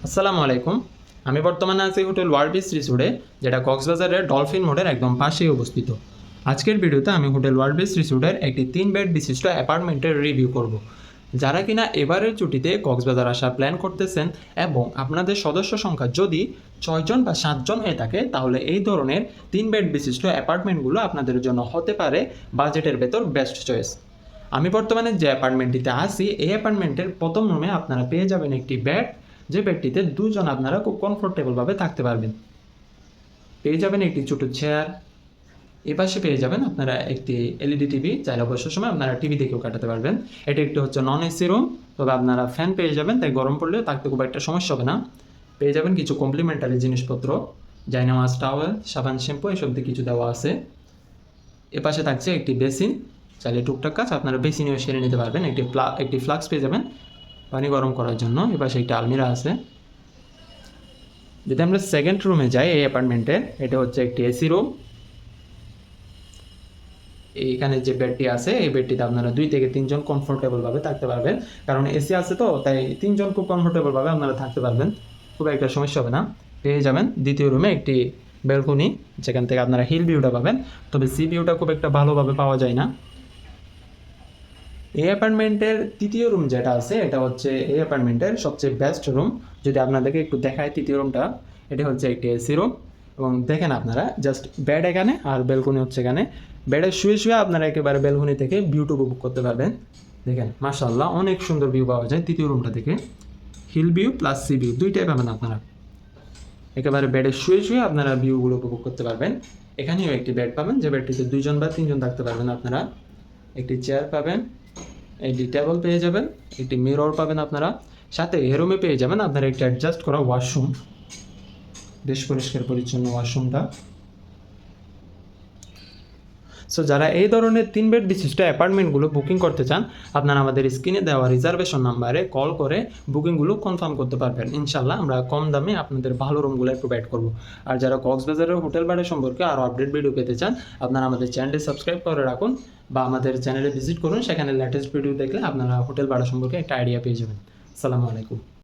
আসসালামু আলাইকুম। আমি বর্তমানে আছি হোটেল ওয়ার্ল্ড বিচ রিসোর্টে, যেটা কক্সবাজারের ডলফিন মোড়ের একদম পাশেই অবস্থিত। আজকের ভিডিওতে আমি হোটেল ওয়ার্ল্ড বিচ রিসোর্টের একটি 3 বেড বিশিষ্ট অ্যাপার্টমেন্টের রিভিউ করব। যারা কিনা এবারের ছুটিতে কক্সবাজার আসার প্ল্যান করতেছেন এবং আপনাদের সদস্য সংখ্যা যদি 6 জন বা 7 জন হয়ে থাকে, তাহলে এই ধরনের 3 বেড বিশিষ্ট অ্যাপার্টমেন্টগুলো আপনাদের জন্য হতে পারে বাজেটের ভেতর বেস্ট চয়েস। আমি বর্তমানে যে অ্যাপার্টমেন্টটিতে আছি, এই অ্যাপার্টমেন্টের প্রথম রুমে আপনারা পেয়ে যাবেন একটি বেড, যে বেডটিতে দুজন আপনারা খুব কমফোর্টেবলভাবে থাকতে পারবেন। পেয়ে যাবেন একটি ছোটো চেয়ার, এপাশে পেয়ে যাবেন আপনারা একটি এলইডি টিভি, চাইলে অবসর সময় আপনারা টিভি দেখেও কাটাতে পারবেন। এটি একটি হচ্ছে নন এসি রুম, তবে আপনারা ফ্যান পেয়ে যাবেন, তাই গরম পড়লেও থাকতে খুব একটা সমস্যা হবে না। পেয়ে যাবেন কিছু কমপ্লিমেন্টারি জিনিসপত্র, জায়নামাজ, টাওয়েল, সাবান, শ্যাম্পু এসব দিয়ে কিছু দেওয়া আছে। এপাশে থাকছে একটি বেসিন, চাইলে টুকটাক কাজ আপনারা বেসিনেও সেরে নিতে পারবেন। একটি ফ্লাক্স পেয়ে যাবেন পানি গরম করার জন্য। এপাশে একটি আলমিরা আছে। যদি আমরা সেকেন্ড রুমে যাই এই অ্যাপার্টমেন্টের, এটা হচ্ছে একটি এসি রুম। এইখানে যে বেডটি আছে, এই বেডটিতে আপনারা 2 থেকে 3 জন কমফোর্টেবলভাবে থাকতে পারবেন, কারণ এসি আছে তো, তাই 3 জন খুব কমফোর্টেবলভাবে আপনারা থাকতে পারবেন, খুব একটা সমস্যা হবে না। পেয়ে যাবেন দ্বিতীয় রুমে একটি ব্যালকনি, যেখান থেকে আপনারা হিল ভিউটা পাবেন, তবে সি ভিউটা খুব একটা ভালোভাবে পাওয়া যায় না। এই অ্যাপার্টমেন্টের তৃতীয় রুম যেটা আছে, এটা হচ্ছে এই অ্যাপার্টমেন্টের সবচেয়ে বেস্ট রুম। যদি আপনাদেরকে একটু দেখায় তৃতীয় রুমটা, এটা হচ্ছে একটি এসি রুম। এবং দেখেন আপনারা জাস্ট বেড এখানে আর ব্যালকনি হচ্ছে এখানে। বেডে শুয়ে শুয়ে আপনারা একেবারে ব্যালকনি থেকে ভিউটা উপভোগ করতে পারবেন। দেখেন মাশাআল্লাহ, অনেক সুন্দর ভিউ পাওয়া যায় তৃতীয় রুমটা থেকে। Hill view plus sea view দুইটাই পাবেন আপনারা। একেবারে বেডে শুয়ে শুয়ে আপনারা ভিউগুলো উপভোগ করতে পারবেন। এখানেও একটি বেড পাবেন, যে বেডটিতে 2 জন বা 3 জন থাকতে পারবেন আপনারা। একটি চেয়ার পাবেন, একটি টেবিল পেয়ে যাবেন, একটি মিরর পাবেন আপনারা। সাথে এই রুমে পেয়ে যাবেন আপনারা একটি অ্যাডজাস্ট করা ওয়াশরুম, বেশ পরিষ্কার পরিচ্ছন্ন ওয়াশরুমটা। সো যারা এই ধরনের 3 বেড বিশিষ্ট অ্যাপার্টমেন্টগুলো বুকিং করতে চান, আপনারা আমাদের স্ক্রিনে দেওয়া রিজার্ভেশন নাম্বারে কল করে বুকিংগুলো কনফার্ম করতে পারবেন। ইনশাল্লাহ আমরা কম দামে আপনাদের ভালো রুমগুলো প্রোভাইড করব। আর যারা কক্সবাজারের হোটেল ভাড়া সম্পর্কে আরও আপডেট ভিডিও পেতে চান, আপনারা আমাদের চ্যানেলটি সাবস্ক্রাইব করে রাখুন বা আমাদের চ্যানেলে ভিজিট করুন। সেখানে লেটেস্ট ভিডিও দেখলে আপনারা হোটেল ভাড়া সম্পর্কে একটা আইডিয়া পেয়ে যাবেন। আসসালামু আলাইকুম।